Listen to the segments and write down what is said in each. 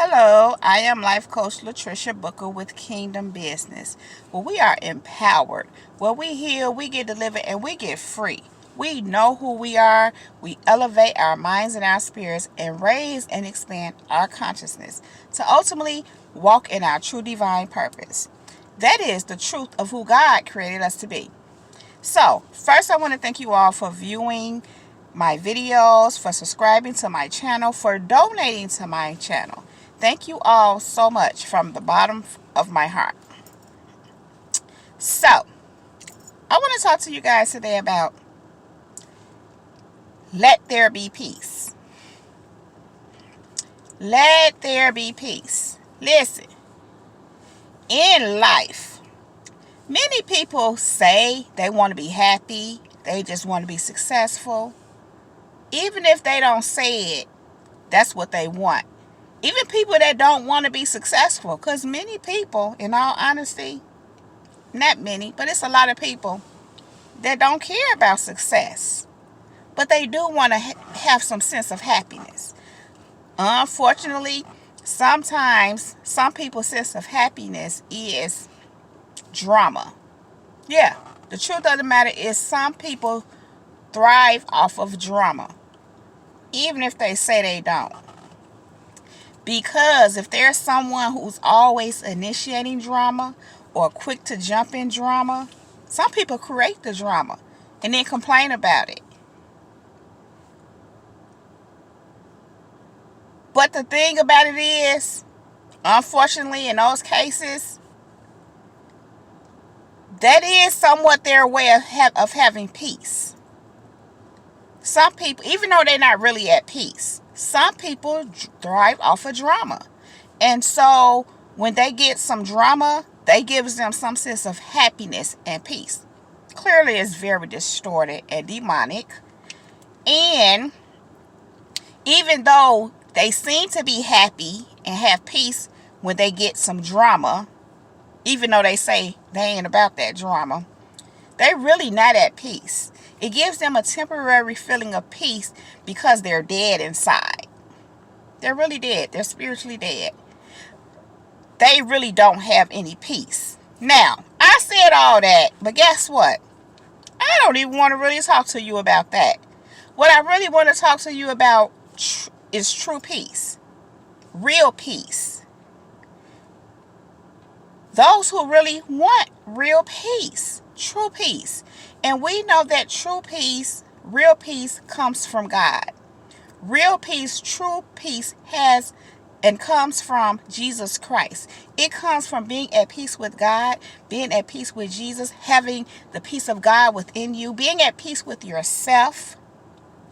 Hello, I am Life Coach Latricia Booker with Kingdom Business, where we are empowered, where we heal, we get delivered, and we get free. We know who we are, we elevate our minds and our spirits, and raise and expand our consciousness to ultimately walk in our true divine purpose. That is the truth of who God created us to be. So, first I want to thank you all for viewing my videos, for subscribing to my channel, for donating to my channel. Thank you all so much from the bottom of my heart. So, I want to talk to you guys today about let there be peace. Let there be peace. Listen, in life, many people say they want to be happy, they just want to be successful. Even if they don't say it, that's what they want. Even people that don't want to be successful, because many people, in all honesty, not many, but it's a lot of people that don't care about success. But they do want to have some sense of happiness. Unfortunately, sometimes some people's sense of happiness is drama. Yeah, the truth of the matter is some people thrive off of drama, even if they say they don't. Because if there's someone who's always initiating drama or quick to jump in drama, some people create the drama and then complain about it. But the thing about it is, unfortunately, in those cases, that is somewhat their way of having peace. Some people, even though they're not really at peace, some people thrive off of drama. And so when they get some drama, that gives them some sense of happiness and peace. Clearly, it's very distorted and demonic. And even though they seem to be happy and have peace when they get some drama, even though they say they ain't about that drama, they're really not at peace. It gives them a temporary feeling of peace because they're dead inside. They're really dead. They're spiritually dead. They really don't have any peace. Now, I said all that, but guess what? I don't even want to really talk to you about that. What I really want to talk to you about is true peace. Real peace. Those who really want real peace. True peace. And we know that true peace, real peace, comes from God. Real peace, true peace has and comes from Jesus Christ. It comes from being at peace with God, being at peace with Jesus, having the peace of God within you, being at peace with yourself.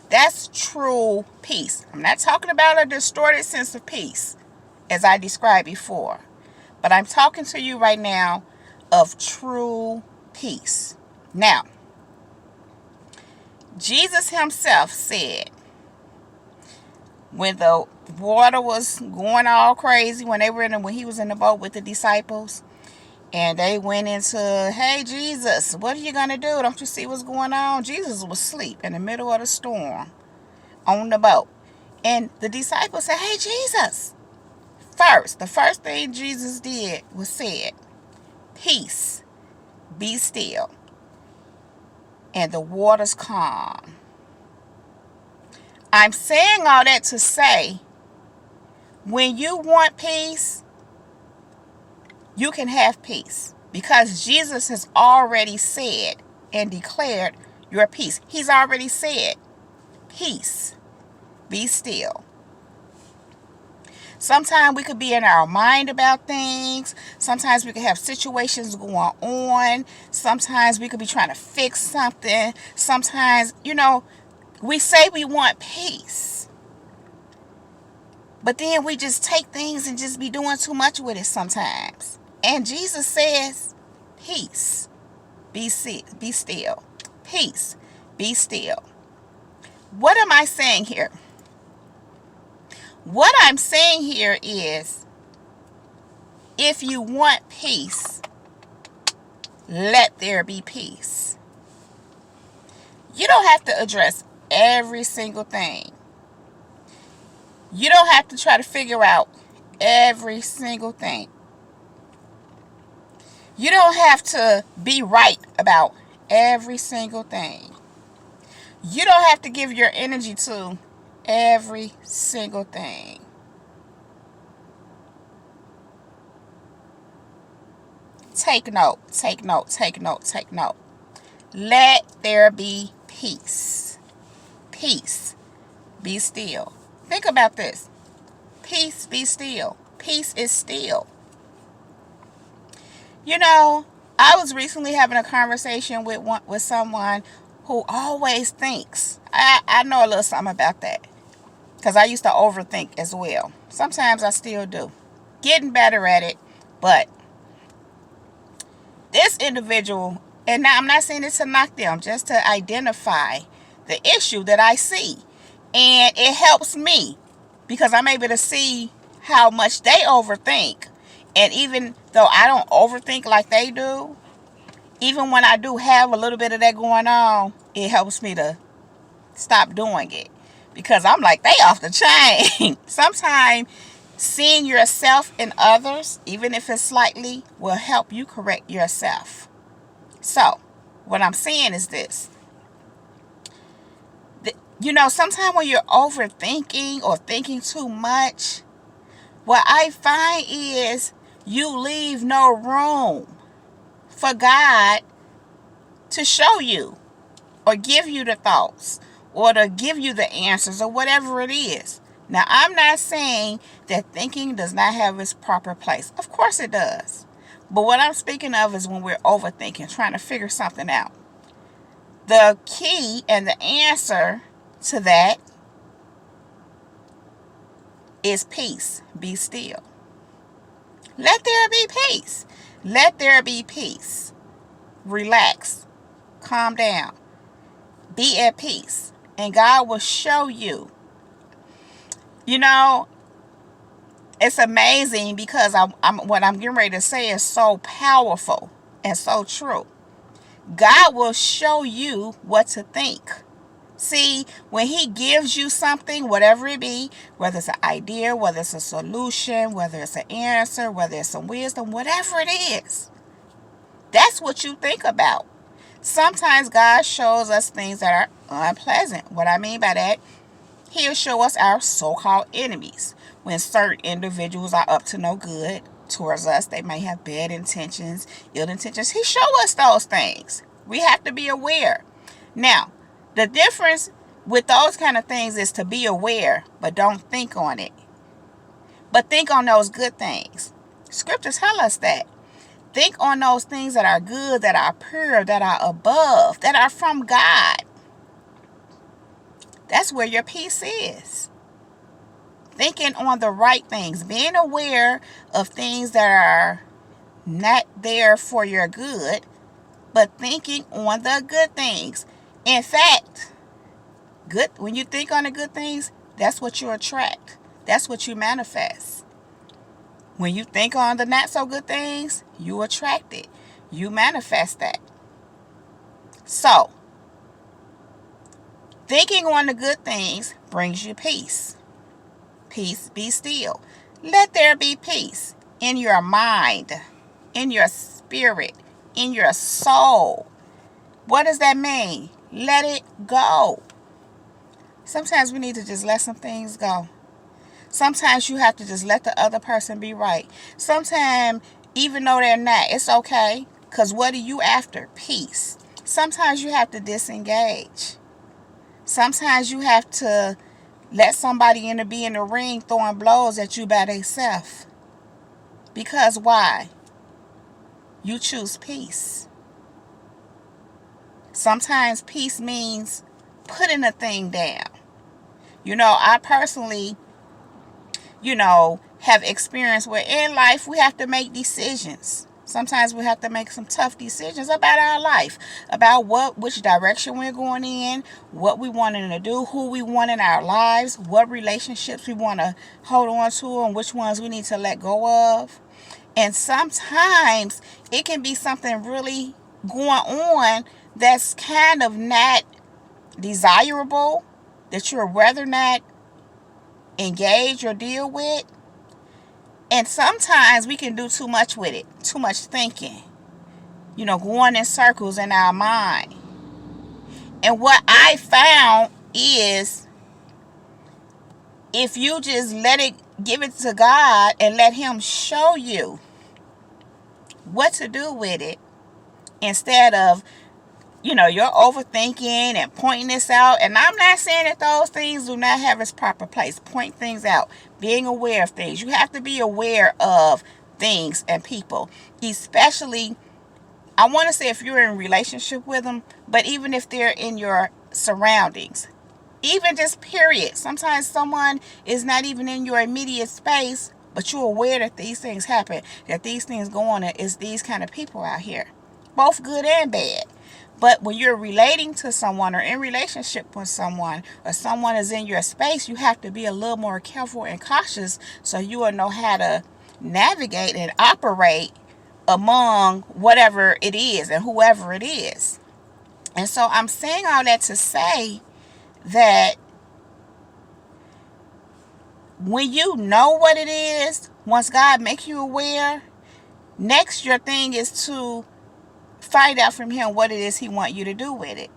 That's true peace. I'm not talking about a distorted sense of peace, as I described before. But I'm talking to you right now of true peace. Now, Jesus himself said, when the water was going all crazy, when he was in the boat with the disciples, and they went into, hey, Jesus, what are you going to do? Don't you see what's going on? Jesus was asleep in the middle of the storm on the boat. And the disciples said, hey, Jesus. The first thing Jesus did was said, peace, be still. And the water's calm. I'm saying all that to say, when you want peace, you can have peace. Because Jesus has already said and declared your peace. He's already said, peace, be still. Sometimes we could be in our mind about things. Sometimes we could have situations going on. Sometimes we could be trying to fix something. Sometimes, we say we want peace. But then we just take things and just be doing too much with it sometimes. And Jesus says, peace, be still. Peace, be still. What am I saying here? What I'm saying here is, if you want peace, let there be peace. You don't have to address every single thing. You don't have to try to figure out every single thing. You don't have to be right about every single thing. You don't have to give your energy to every single thing. Take note, take note, take note, take note. Let there be peace. Peace. Be still. Think about this. Peace, be still. Peace is still. You know, I was recently having a conversation with someone who always thinks. I know a little something about that. Because I used to overthink as well. Sometimes I still do. Getting better at it. But this individual, and now I'm not saying this to knock them, just to identify the issue that I see. And it helps me because I'm able to see how much they overthink. And even though I don't overthink like they do, even when I do have a little bit of that going on, it helps me to stop doing it. Because I'm like, they off the chain. Sometimes seeing yourself in others, even if it's slightly, will help you correct yourself. So, what I'm saying is this. You know, sometimes when you're overthinking or thinking too much, what I find is you leave no room for God to show you or give you the thoughts or to give you the answers or whatever it is. Now, I'm not saying that thinking does not have its proper place. Of course it does. But what I'm speaking of is when we're overthinking, trying to figure something out. The key and the answer to that is peace. Be still. Let there be peace. Let there be peace. Relax. Calm down. Be at peace. And God will show you. You know, it's amazing because what I'm getting ready to say is so powerful and so true. God will show you what to think. See, when he gives you something, whatever it be, whether it's an idea, whether it's a solution, whether it's an answer, whether it's some wisdom, whatever it is, that's what you think about. Sometimes God shows us things that are unpleasant. What I mean by that, he'll show us our so-called enemies. When certain individuals are up to no good towards us, they may have bad intentions, ill intentions. He shows us those things. We have to be aware. Now, the difference with those kind of things is to be aware, but don't think on it. But think on those good things. Scriptures tell us that. Think on those things that are good, that are pure, that are above, that are from God. That's where your peace is. Thinking on the right things. Being aware of things that are not there for your good, but thinking on the good things. In fact, when you think on the good things, that's what you attract. That's what you manifest. When you think on the not so good things, you attract it. You manifest that. So, thinking on the good things brings you peace. Peace, be still. Let there be peace in your mind, in your spirit, in your soul. What does that mean? Let it go. Sometimes we need to just let some things go. Sometimes you have to just let the other person be right. Sometimes, even though they're not, it's okay. Because what are you after? Peace. Sometimes you have to disengage. Sometimes you have to let somebody be in the ring throwing blows at you by themselves. Because why? You choose peace. Sometimes peace means putting a thing down. You know, I personally, have experience where in life we have to make decisions. Sometimes we have to make some tough decisions about our life, about which direction we're going in, what we want to do, who we want in our lives, what relationships we want to hold on to, and which ones we need to let go of. And sometimes it can be something really going on that's kind of not desirable, that you're rather not engage or deal with. And sometimes we can do too much with it, too much thinking, going in circles in our mind. And what I found is, if you just give it to God and let Him show you what to do with it, instead of, you're overthinking and pointing this out. And I'm not saying that those things do not have its proper place. Point things out, being aware of things. You have to be aware of things and people, especially, I want to say, if you're in a relationship with them, but even if they're in your surroundings, even just period. Sometimes someone is not even in your immediate space, but you're aware that these things happen, that these things go on, and it's these kind of people out here, both good and bad. But when you're relating to someone or in relationship with someone, or someone is in your space, you have to be a little more careful and cautious, so you will know how to navigate and operate among whatever it is and whoever it is. And so I'm saying all that to say that when you know what it is, once God makes you aware, next your thing is to find out from Him what it is He wants you to do with it.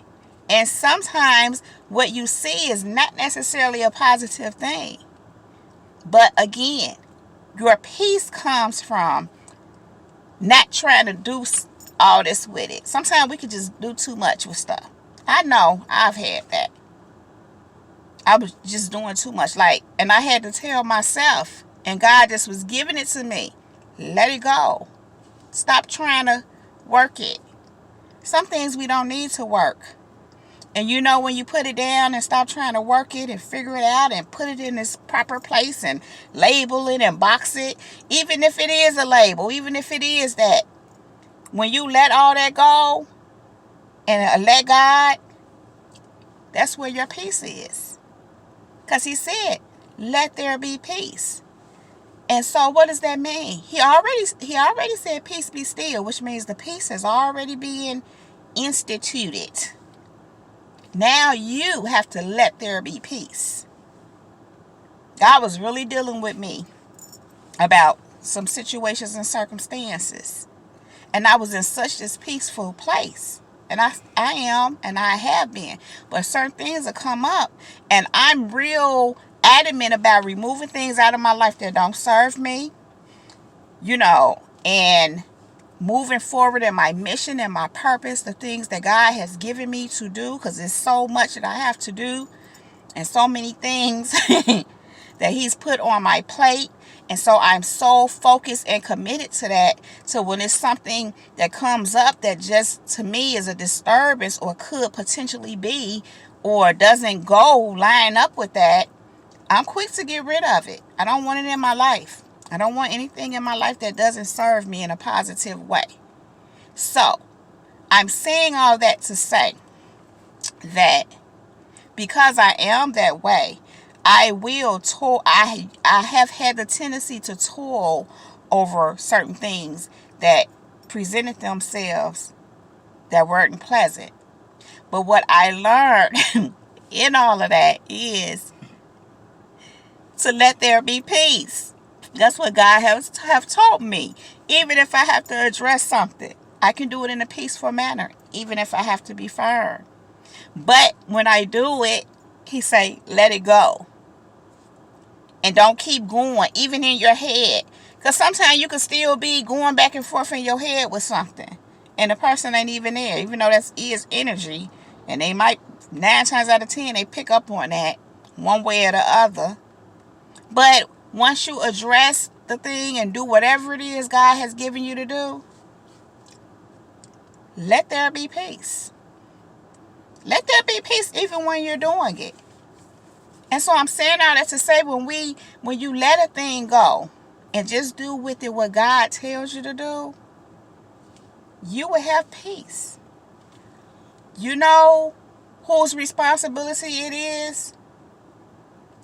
And sometimes what you see is not necessarily a positive thing. But again, your peace comes from not trying to do all this with it. Sometimes we can just do too much with stuff. I know I've had that. I was just doing too much. And I had to tell myself, and God just was giving it to me, let it go. Stop trying to work it. Some things we don't need to work. And when you put it down and stop trying to work it and figure it out and put it in its proper place and label it and box it, even if it is a label, even if it is that, when you let all that go and let God, that's where your peace is. Because He said, let there be peace. And so what does that mean? He already said, peace be still, which means the peace is already being instituted. Now you have to let there be peace. God was really dealing with me about some situations and circumstances. And I was in such this peaceful place. And I am, and I have been. But certain things have come up. And I'm real adamant about removing things out of my life that don't serve me. And moving forward in my mission and my purpose, the things that God has given me to do. Because there's so much that I have to do. And so many things that He's put on my plate. And so I'm so focused and committed to that. So when it's something that comes up that just to me is a disturbance, or could potentially be, or doesn't line up with that, I'm quick to get rid of it. I don't want it in my life. I don't want anything in my life that doesn't serve me in a positive way. So I'm saying all that to say that because I am that way, I will toil. I have had the tendency to toil over certain things that presented themselves that weren't pleasant. But what I learned in all of that is to let there be peace. That's what God have taught me. Even if I have to address something, I can do it in a peaceful manner, even if I have to be firm. But when I do it, He say, let it go. And don't keep going, even in your head. Because sometimes you can still be going back and forth in your head with something. And the person ain't even there, even though that is energy. And they might, 9 times out of 10, they pick up on that one way or the other. But once you address the thing and do whatever it is God has given you to do, let there be peace. Let there be peace even when you're doing it. And so I'm saying all that to say, when you let a thing go and just do with it what God tells you to do, you will have peace. You know whose responsibility it is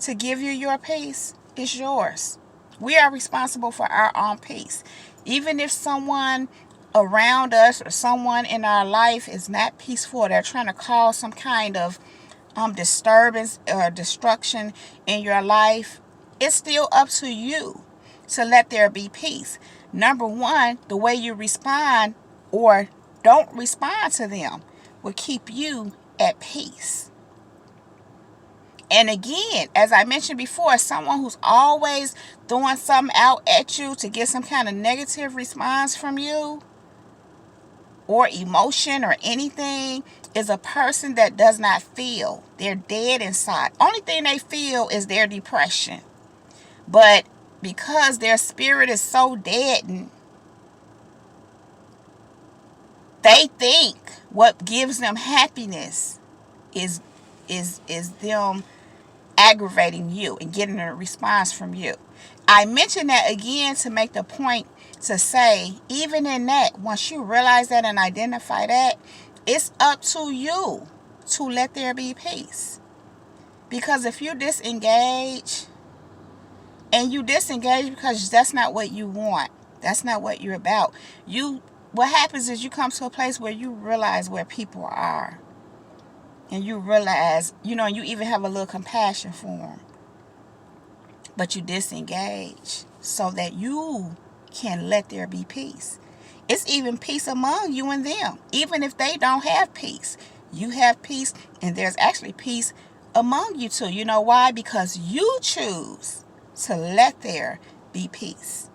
to give you your peace? It's yours. We are responsible for our own peace. Even if someone around us or someone in our life is not peaceful, they're trying to cause some kind of disturbance or destruction in your life, it's still up to you. to let there be peace? Number one, the way you respond or don't respond to them will keep you at peace. And again, as I mentioned before, someone who's always throwing something out at you to get some kind of negative response from you or emotion or anything is a person that does not feel. They're dead inside. Only thing they feel is their depression. But because their spirit is so deadened, they think what gives them happiness is them aggravating you and getting a response from you. I mention that again to make the point to say, even in that, once you realize that and identify that, it's up to you to let there be peace. Because if you disengage, and you disengage because that's not what you want, that's not what you're about, what happens is you come to a place where you realize where people are. And you realize, you even have a little compassion for them. But you disengage so that you can let there be peace. It's even peace among you and them. Even if they don't have peace, you have peace, and there's actually peace among you two. You know why? Because you choose to let there be peace.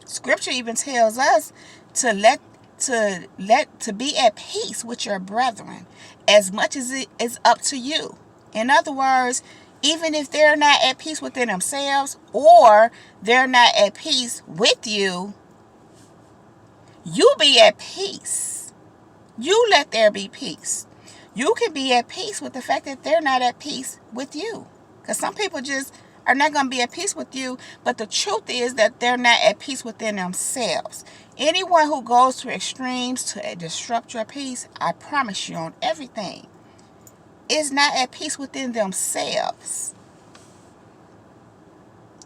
Scripture even tells us to be at peace with your brethren as much as it is up to you. In other words, even if they're not at peace within themselves or they're not at peace with you, you be at peace. You let there be peace. You can be at peace with the fact that they're not at peace with you. Because some people just are not going to be at peace with you, but the truth is that they're not at peace within themselves. Anyone who goes to extremes to disrupt your peace, I promise you on everything, is not at peace within themselves.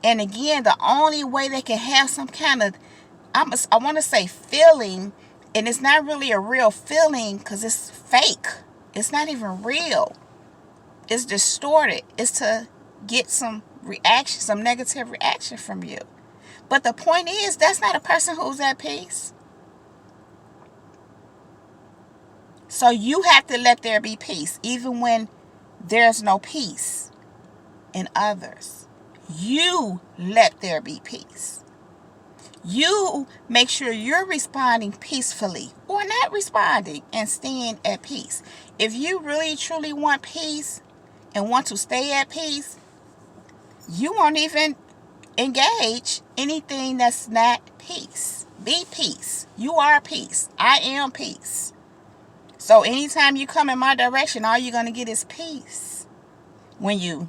And again, the only way they can have some kind of, I want to say feeling, and it's not really a real feeling because it's fake. It's not even real. It's distorted. It's to get some reaction, some negative reaction from you. But the point is, that's not a person who's at peace. So you have to let there be peace, even when there's no peace in others. You let there be peace. You make sure you're responding peacefully or not responding and staying at peace. If you really truly want peace and want to stay at peace, you won't even engage anything that's not peace. Be peace. You are peace. I am peace. So anytime you come in my direction, all you're going to get is peace. When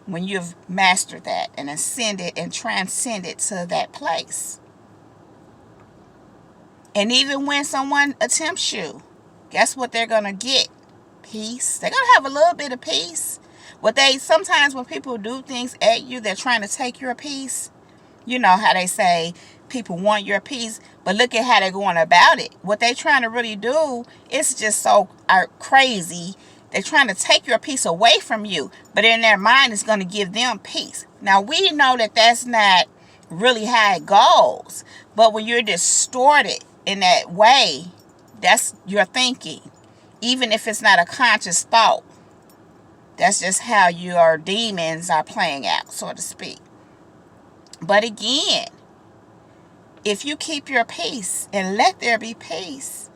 when you've mastered that and ascended and transcended to that place. And even when someone attempts you, guess what they're going to get? Peace. They're going to have a little bit of peace. Sometimes when people do things at you, they're trying to take your peace. You know how they say people want your peace, but look at how they're going about it. What they're trying to really do is just so crazy. They're trying to take your peace away from you, but in their mind, it's going to give them peace. Now, we know that that's not really how it goes, but when you're distorted in that way, that's your thinking. Even if it's not a conscious thought, that's just how your demons are playing out, so to speak. But again, if you keep your peace and let there be peace,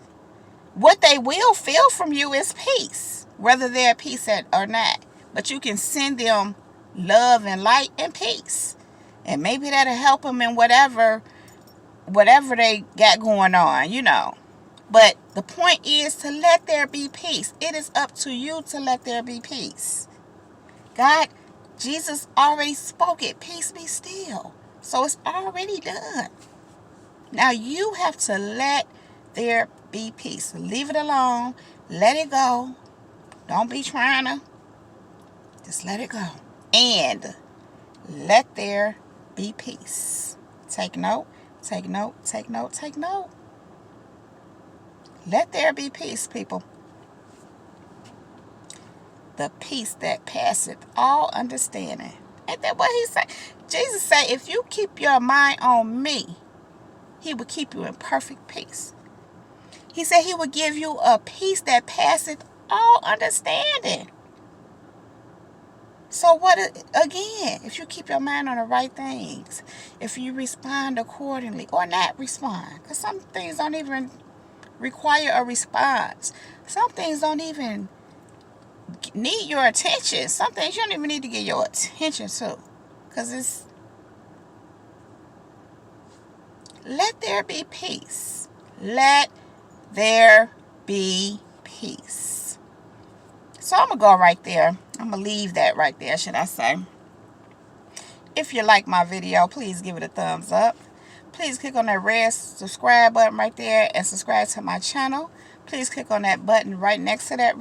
what they will feel from you is peace, whether they're at peace or not. But you can send them love and light and peace. And maybe that'll help them in whatever they got going on, But the point is to let there be peace. It is up to you to let there be peace. Jesus already spoke it. Peace be still. So it's already done. Now you have to let there be peace. Leave it alone. Let it go. Don't be trying to. Just let it go. And let there be peace. Take note. Take note. Take note. Take note. Let there be peace, people. The peace that passeth all understanding. Ain't that what he said? Jesus said, if you keep your mind on me, he will keep you in perfect peace. He said he will give you a peace that passeth all understanding. So what, again, if you keep your mind on the right things, if you respond accordingly or not respond, because some things don't even require a response. Some things don't even need your attention. Some things you don't even need to get your attention to, because it's, let there be peace. Let there be peace. So I'm going to go right there. I'm going to leave that right there, should I say. If you like my video, please give it a thumbs up. Please click on that red subscribe button right there and subscribe to my channel. Please click on that button right next to that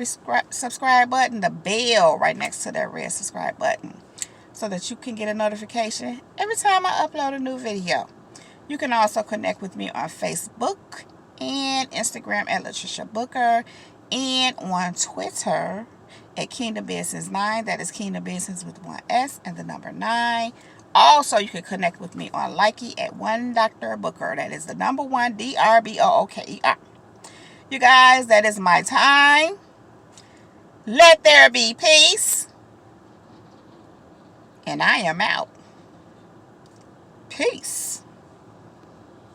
subscribe button, the bell right next to that red subscribe button, so that you can get a notification every time I upload a new video. You can also connect with me on Facebook and Instagram at Latricia Booker, and on Twitter at Kingdom Business 9. That is Kingdom Business with one S and the number 9. Also, you can connect with me on Likey at one Dr. Booker. That is the number 1 DRBOOKER. You guys, that is my time. Let there be peace. And I am out. Peace.